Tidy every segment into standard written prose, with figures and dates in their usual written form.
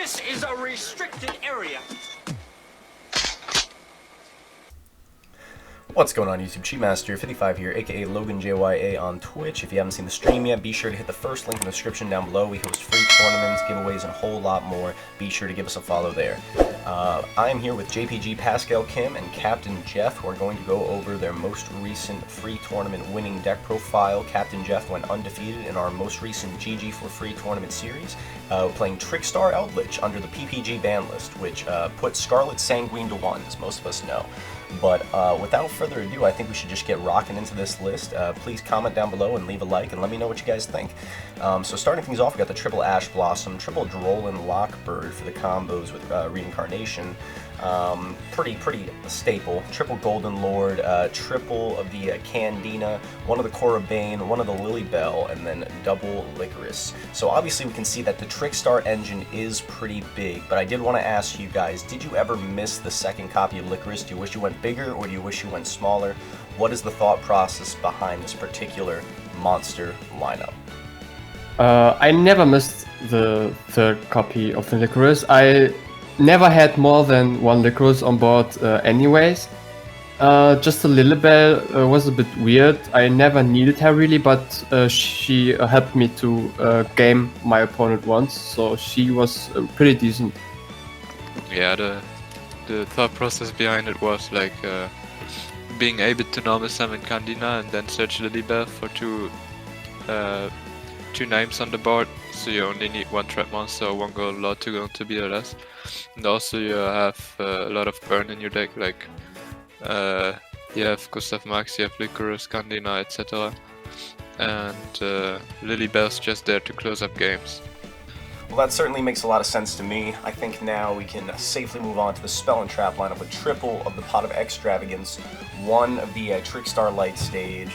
This is a restricted area. What's going on YouTube? Cheatmaster55 here, aka Logan JYA on Twitch. If you haven't seen the stream yet, be sure to hit the first link in the description down below. We host free tournaments, giveaways, and a whole lot more. Be sure to give us a follow there. I am here with JPG, PASCAL, Kim, and CaptainJeff, who are going to go over their most recent free tournament winning deck profile. CaptainJeff went undefeated in our most recent GG for free tournament series, playing Trickstar Elidlich under the PPG ban list, which put Scarlet Sanguine to 1, as most of us know. But without further ado, I think we should just get rocking into this list. Please comment down below and leave a like and let me know what you guys think. So starting things off, we got the triple Ash Blossom, triple Drollin Lockbird for the combos with Reincarnation. Pretty staple. Triple Golden Lord, triple of the Candina, one of the Corabane, one of the Lilybell, and then double Licorice. So obviously we can see that the Trickstar engine is pretty big, but I did want to ask you guys, did you ever miss the second copy of Licorice? Do you wish you went bigger, or do you wish you went smaller? What is the thought process behind this particular monster lineup? I never missed the third copy of the Licorice. I never had more than one Licorice on board anyways. Just a Lilybell was a bit weird. I never needed her really, but she helped me to game my opponent once, so she was pretty decent. Yeah, the thought process behind it was like being able to normal summon Candina and then search Lilybell for two names on the board, so you only need one trap monster or one gold lord to go into BLS. And also you have a lot of burn in your deck, like you have Gustav Max, you have Licorice, Candina, etc. And Lilybell's just there to close up games. Well, that certainly makes a lot of sense to me. I think now we can safely move on to the Spell and Trap lineup with triple of the Pot of Extravagance, one of the Trickstar Light Stage,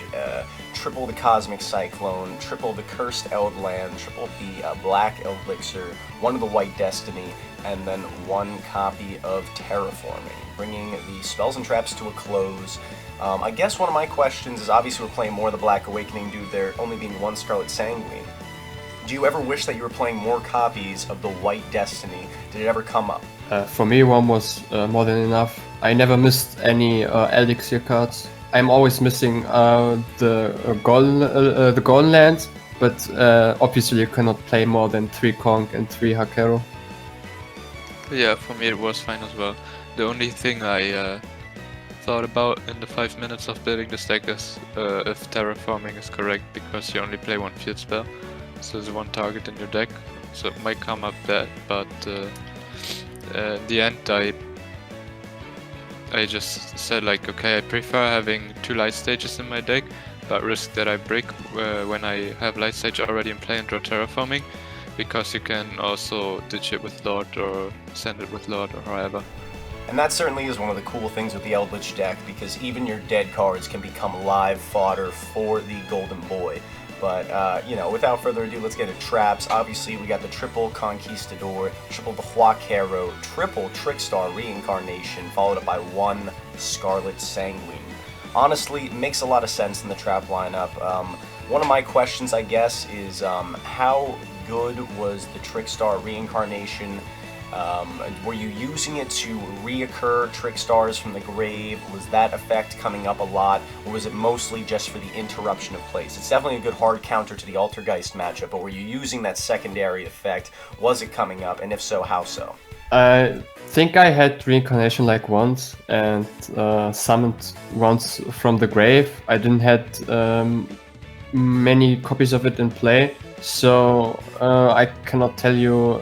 triple the Cosmic Cyclone, triple the Cursed Eldland, triple the Black Elixir, one of the White Destiny, and then one copy of Terraforming, bringing the Spells and Traps to a close. I guess one of my questions is, obviously we're playing more of the Black Awakening due to there only being one Scarlet Sanguine. Do you ever wish that you were playing more copies of the White Destiny? Did it ever come up? For me, one was more than enough. I never missed any Elixir cards. I'm always missing the golden lands, but obviously you cannot play more than 3 Conch and 3 Hakero. Yeah, for me it was fine as well. The only thing I thought about in the 5 minutes of building this deck is if Terraforming is correct, because you only play one field spell. So there's one target in your deck, so it might come up bad, but in the end I just said like, okay, I prefer having 2 light stages in my deck, but risk that I break when I have light stage already in play and draw Terraforming, because you can also ditch it with Lord or send it with Lord or however. And that certainly is one of the cool things with the Eldlich deck, because even your dead cards can become live fodder for the Golden Boy. But, you know, without further ado, let's get into traps. Obviously, we got the triple Conquistador, triple the Huaquero, triple Trickstar Reincarnation, followed up by one Scarlet Sanguine. Honestly, it makes a lot of sense in the trap lineup. One of my questions, I guess, is how good was the Trickstar Reincarnation? Were you using it to reoccur Trickstars from the grave? Was that effect coming up a lot, or was it mostly just for the interruption of plays? It's definitely a good hard counter to the Altergeist matchup, but were you using that secondary effect? Was it coming up, and if so, how so? I think I had Reincarnation like once, and summoned once from the grave. I didn't had many copies of it in play, so I cannot tell you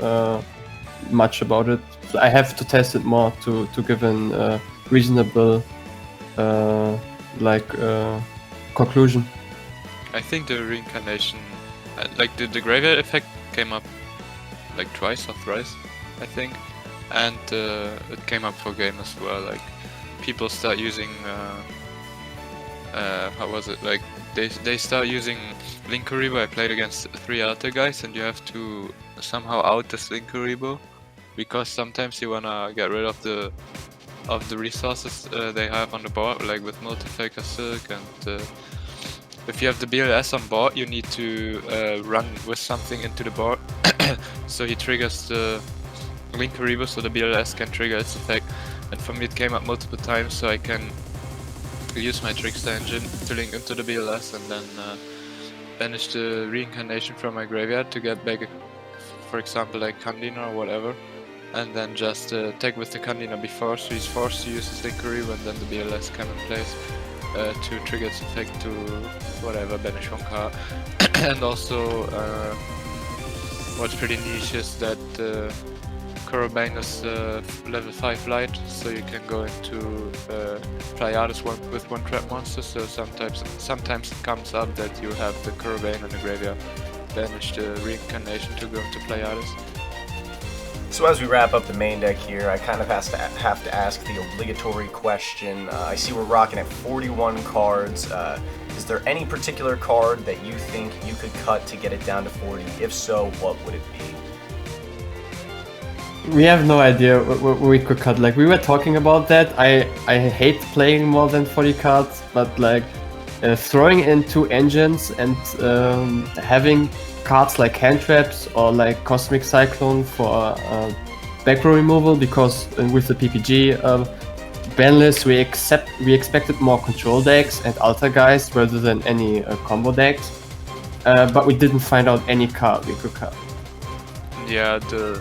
much about it. I have to test it more to give a reasonable conclusion. I think the Reincarnation, like the graveyard effect came up like twice or thrice, I think, and it came up for game as well. Like people start using how was it, like they start using Linkuriboh. I played against 3 altar guys, and you have to somehow out this Linkuriboh, because sometimes you wanna get rid of the resources they have on the board, like with Multifaker Silk, and if you have the BLS on board, you need to run with something into the board, so he triggers the Linkaribo, so the BLS can trigger its effect. And for me it came up multiple times, so I can use my Trickstar engine to link into the BLS and then banish the reincarnation from my graveyard to get back, for example, like Kandina or whatever. And then just attack with the Kandina before, so he's forced to use his Linkaribo, and then the BLS come in place to trigger its effect to whatever, banish one card. And also, what's pretty niche is that Korobane is level 5 light, so you can go into Pleiades with one trap monster, so sometimes it comes up that you have the Korobane in the graveyard, banish the reincarnation to go into Pleiades. So as we wrap up the main deck here, I kind of have to ask the obligatory question. I see we're rocking at 41 cards. Is there any particular card that you think you could cut to get it down to 40? If so, what would it be? We have no idea what we could cut. Like, we were talking about that. I hate playing more than 40 cards, but like throwing in 2 engines and having cards like hand traps or like Cosmic Cyclone for back row removal, because with the PPG ban list we expected more control decks and altar guys rather than any combo decks, but we didn't find out any card we could cut. Yeah, the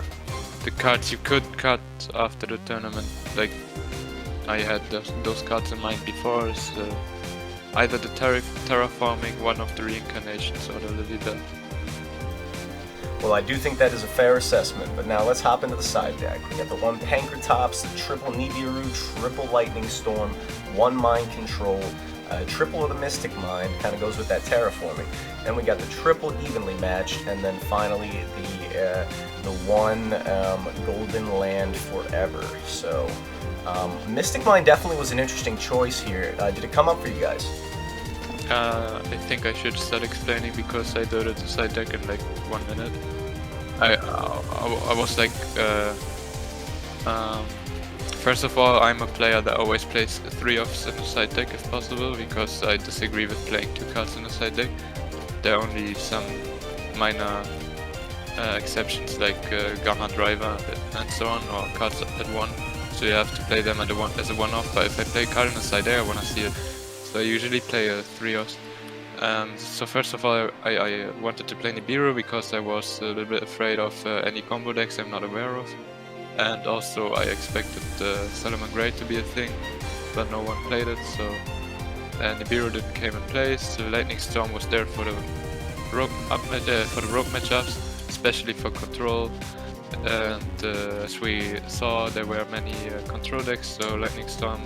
cards you could cut after the tournament, like I had those cards in mind before, is either the terraforming, one of the reincarnations, or the Leviaaner. Well, I do think that is a fair assessment, but now let's hop into the side deck. We got the 1 Pankratops, the triple Nibiru, triple Lightning Storm, 1 Mind Control, triple of the Mystic Mind, kind of goes with that terraforming. Then we got the triple evenly matched, and then finally the 1 Golden Land Forever. So Mystic Mind definitely was an interesting choice here. Did it come up for you guys? I think I should start explaining because I did the side deck in like 1 minute. I was like, first of all, I'm a player that always plays 3 offs in the side deck if possible, because I disagree with playing 2 cards in the side deck. There are only some minor exceptions like Gamma Driver and so on, or cards at 1, so you have to play them as a one-off, but if I play a card in the side deck I want to see it. So I usually play 3 offs. So first of all, I wanted to play Nibiru because I was a little bit afraid of any combo decks I'm not aware of. And also I expected Solomon Grey to be a thing, but no one played it, so Nibiru didn't came in place. The Lightning Storm was there for the rogue matchups, especially for control. And as we saw, there were many control decks, so Lightning Storm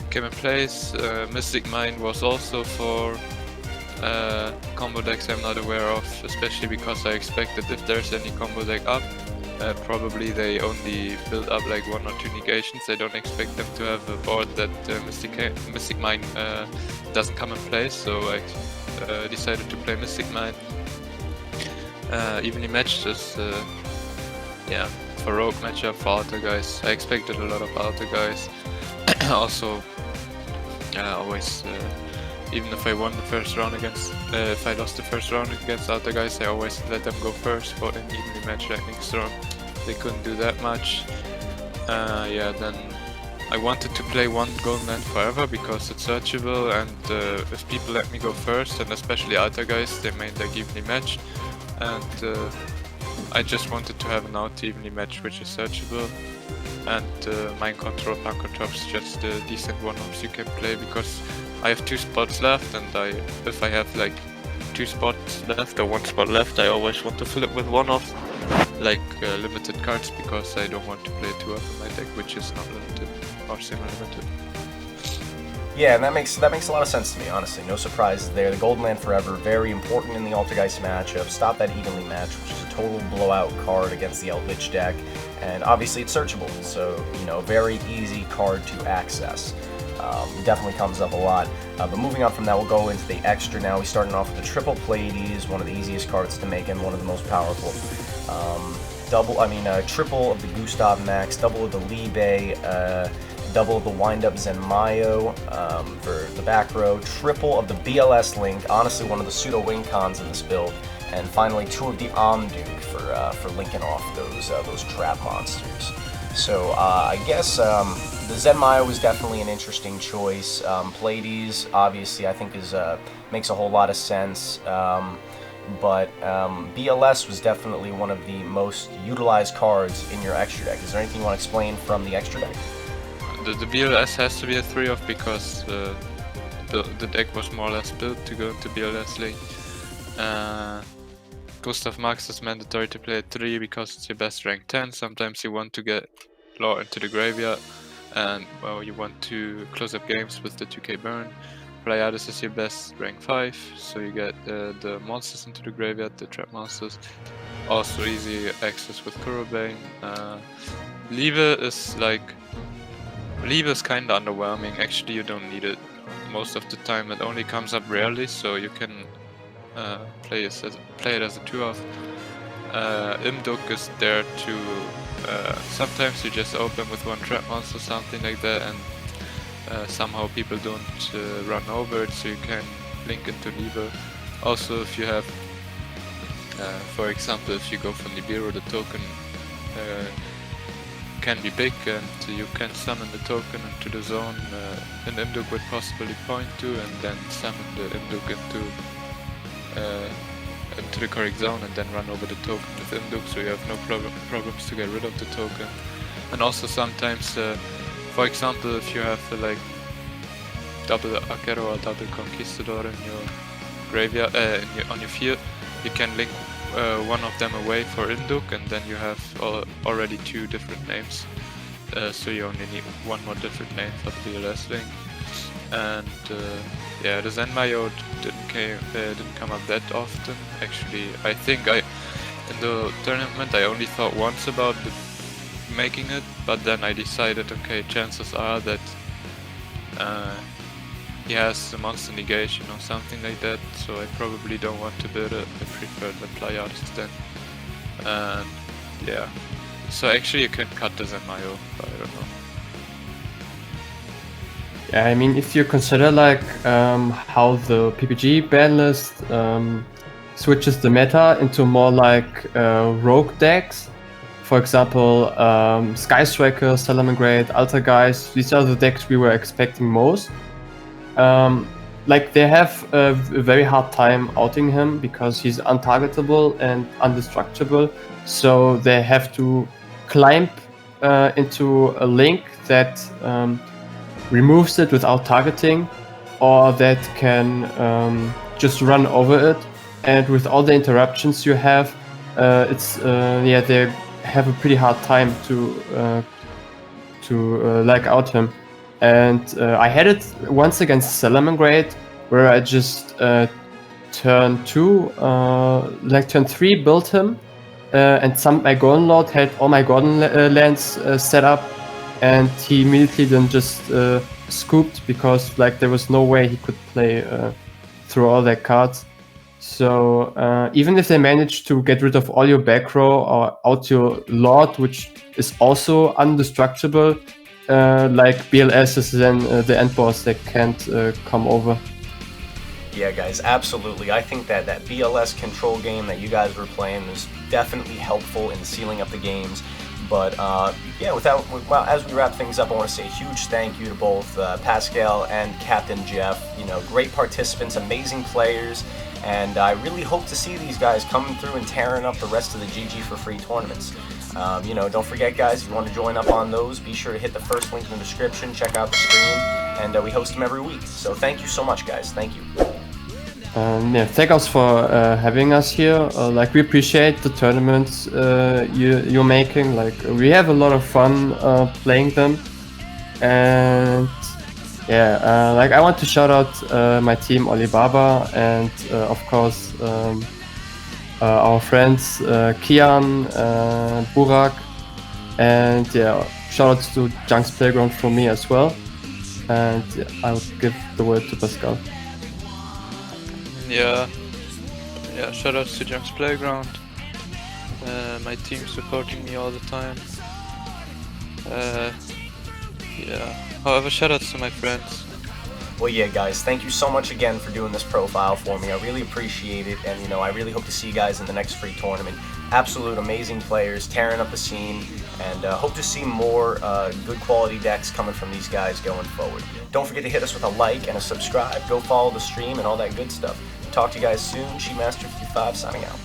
came in place. Mystic Mind was also for combo decks I'm not aware of, especially because I expected if there's any combo deck up, probably they only build up like 1 or 2 negations. I don't expect them to have a board that Mystic Mind doesn't come in place, so I decided to play Mystic Mind. Evenly matched is yeah, for rogue matchup, for altar guys. I expected a lot of altar guys. Also, always, even if I won the first round against, if I lost the first round against altar guys, I always let them go first for an evenly matched Lightning Storm. They couldn't do that much. Yeah, then I wanted to play 1 Golden Land Forever because it's searchable, and if people let me go first, and especially altar guys, they made like evenly matched, and I just wanted to have an out evenly match which is searchable. And Mind Control, Pankratops, just decent one-offs you can play, because I have 2 spots left, and if I have like 2 spots left or 1 spot left, I always want to fill it with one-offs, like limited cards, because I don't want to play 2 off in my deck, which is not limited or semi-limited. Yeah, and that makes a lot of sense to me, honestly. No surprises there. The Golden Land Forever, very important in the Altergeist matchup. Stop that evenly match, which is a total blowout card against the Eldlich deck. And obviously it's searchable, so, you know, very easy card to access. Definitely comes up a lot. But moving on from that, we'll go into the extra now. We're starting off with the triple Pleiades, one of the easiest cards to make and one of the most powerful. Triple of the Gustav Max, double of the Libe, double of the Wind-Up Zenmayo for the back row, triple of the BLS Link, honestly one of the pseudo win cons in this build, and finally 2 of the Omduke for linking off those trap monsters. So I guess the Zenmaio was definitely an interesting choice. Pleiades, obviously, I think makes a whole lot of sense. But BLS was definitely one of the most utilized cards in your extra deck. Is there anything you want to explain from the extra deck? The BLS has to be a 3-off because the deck was more or less built to go into BLS lane. Gustav Max is mandatory to play at 3 because it's your best rank 10. Sometimes you want to get lore into the graveyard and well, you want to close up games with the 2k burn. Pleiades is your best rank 5, so you get the monsters into the graveyard, the trap monsters. Also easy access with Kurobane. Lever is kinda underwhelming. Actually, you don't need it most of the time. It only comes up rarely, so you can play it as a 2-off. Imduk is there to sometimes you just open with 1 trap monster, something like that, and somehow people don't run over it, so you can link into Lever. Also, if you have, for example, if you go for Nibiru, the token can be big, and you can summon the token into the zone. An Imduk would possibly point to, and then summon the Imduk into the correct zone, and then run over the token with Imduk, so you have no problems to get rid of the token. And also sometimes, for example, if you have like double Akero or double Conquistador in your graveyard, on your field, you can link one of them away for Imduk, and then you have already 2 different names. So you only need 1 more different name for the BLS link. And yeah, the Zenmaio didn't come up that often. Actually, I think in the tournament I only thought once about making it, but then I decided, okay, chances are that he has a monster negation or something like that, so I probably don't want to build it. I prefer the Pleiades then. And yeah, so actually you can cut the Zenmaio, but I don't know. Yeah, I mean, if you consider like how the PPG ban list switches the meta into more like rogue decks, for example, Sky Striker, Salamangreat, Altar Guys, these are the decks we were expecting most. Like they have a very hard time outing him because he's untargetable and indestructible, so they have to climb into a link that removes it without targeting, or that can just run over it. And with all the interruptions you have, yeah, they have a pretty hard time to like out him. And I had it once against Salamangreat, where I just turn 3 built him, and my Golden Lord had all my Golden lands set up, and he immediately then just scooped because like there was no way he could play through all their cards. So even if they managed to get rid of all your back row or out your Lord, which is also indestructible, like BLS is then the end boss that can't come over. Yeah, guys, absolutely. I think that BLS control game that you guys were playing was definitely helpful in sealing up the games. But yeah, as we wrap things up, I want to say a huge thank you to both PASCAL and CaptainJeff. You know, great participants, amazing players, and I really hope to see these guys coming through and tearing up the rest of the GG for free tournaments. You know, don't forget, guys, if you want to join up on those, be sure to hit the first link in the description, check out the stream, and we host them every week. So thank you so much, guys. Thank you. Yeah, thank us for having us here. Like, we appreciate the tournaments you're making. Like, we have a lot of fun playing them, and yeah, like I want to shout out my team Alibaba, and of course our friends Kian, Burak, and yeah, shout outs to Junk's Playground from me as well. And I'll give the word to Pascal. Yeah, shoutouts to Junk's Playground, my team supporting me all the time. Yeah, however, shoutouts to my friends. Well, yeah, guys, thank you so much again for doing this profile for me. I really appreciate it, and, you know, I really hope to see you guys in the next free tournament. Absolute amazing players, tearing up the scene, and hope to see more good quality decks coming from these guys going forward. Don't forget to hit us with a like and a subscribe. Go follow the stream and all that good stuff. Talk to you guys soon. Sheetmaster55 signing out.